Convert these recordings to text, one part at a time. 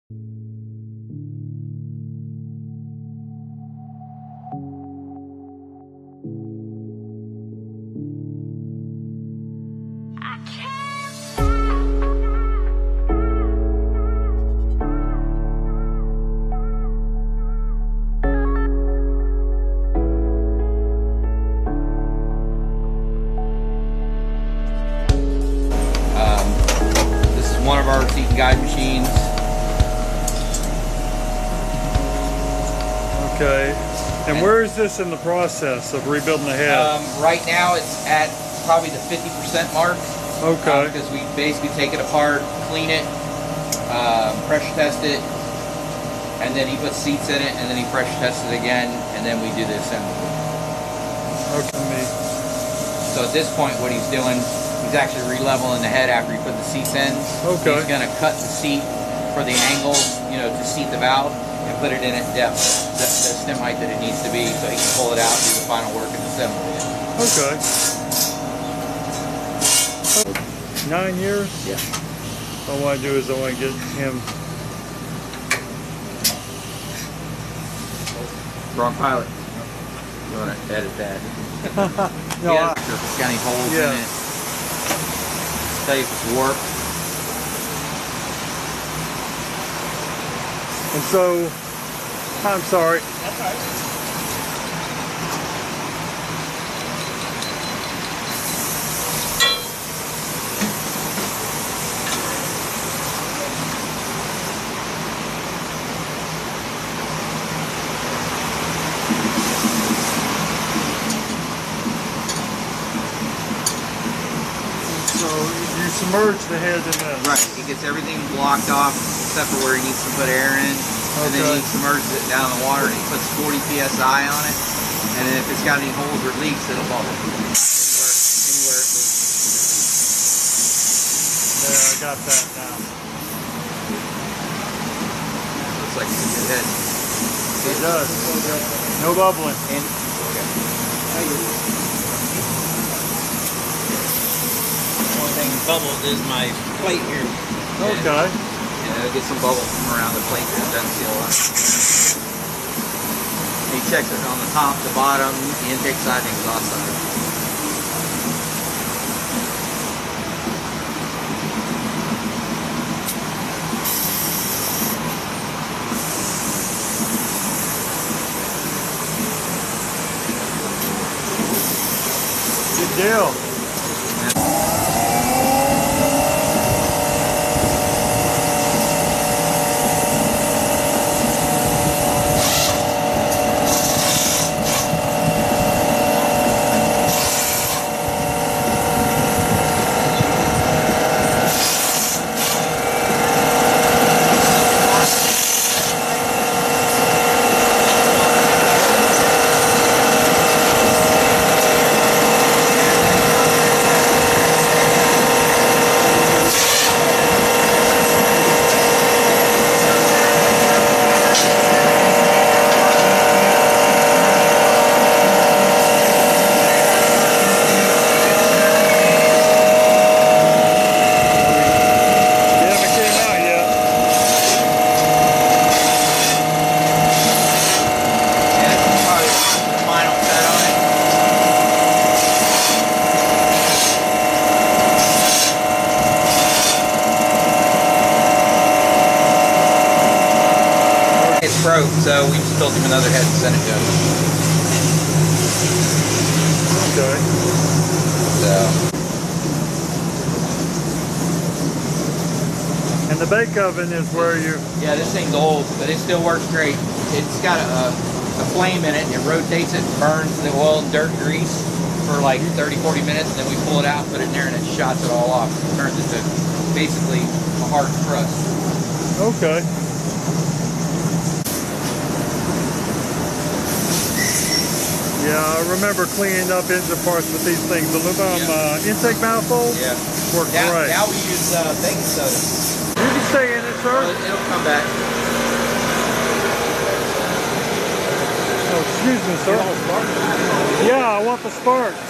One of our seat and guide machines. Okay. And where is this in the process of rebuilding the head? Right now it's at probably the 50% mark. Okay. Because we basically take it apart, clean it, pressure test it, and then he puts seats in it, and then he pressure tests it again, and then we do the assembly. Okay. So at this point what he's doing, he's actually re-leveling the head after he put the seats in. Okay. He's going to cut the seat for the angle, you know, to seat the valve and put it in at depth, the stem height that it needs to be, so he can pull it out and do the final work and assembly it. Okay. 9 years? Yeah. All I want to do is I want to get him. Wrong pilot. You want to edit that? No, yeah, if it's got any holes in it. Tell you if it's warped. And so, I'm sorry. That's all right. Submerge the head in this. Right, he gets everything blocked off except for where he needs to put air in. And then he submerges it down in the water and he puts 40 psi on it. And then if it's got any holes or leaks, it'll bubble. Anywhere it leaks. There, I got that now. Looks like it's a good head. It does. No bubbling. And, okay. Thing bubbled is my plate here. Okay. Yeah, it'll get some bubble from around the plate that doesn't seal up. He checks it on the top, the bottom, the intake side, and the exhaust side. Good deal. Broke, so we just built him another head and sent it to him. Okay. So. And the bake oven is where you... Yeah, this thing's old, but it still works great. It's got a flame in it, and it rotates it, burns the oil and dirt grease for like 30-40 minutes, and then we pull it out, put it in there, and it shots it all off. It turns it to basically a hard crust. Okay. Yeah, I remember cleaning up engine parts with these things. Aluminum intake manifold work great. Now we use baking soda. You can stay in it, sir. It'll come back. Oh, excuse me, sir. Yeah, I want the sparks.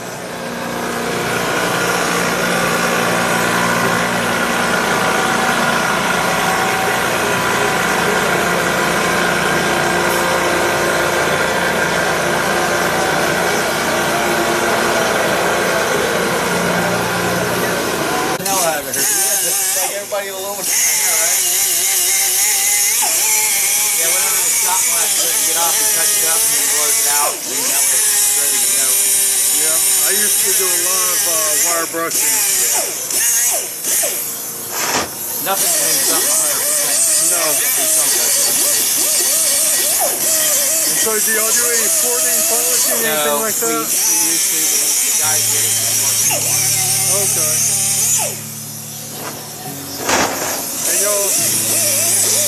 off, he cuts it up, and then he blows it out, and then that way it's ready to go. Yeah, I used to do a lot of wire brushing. Nothing cleans something 100%. No. And so do y'all do any porting, polishing, anything like that? We used to, the guys did it before. Okay. And y'all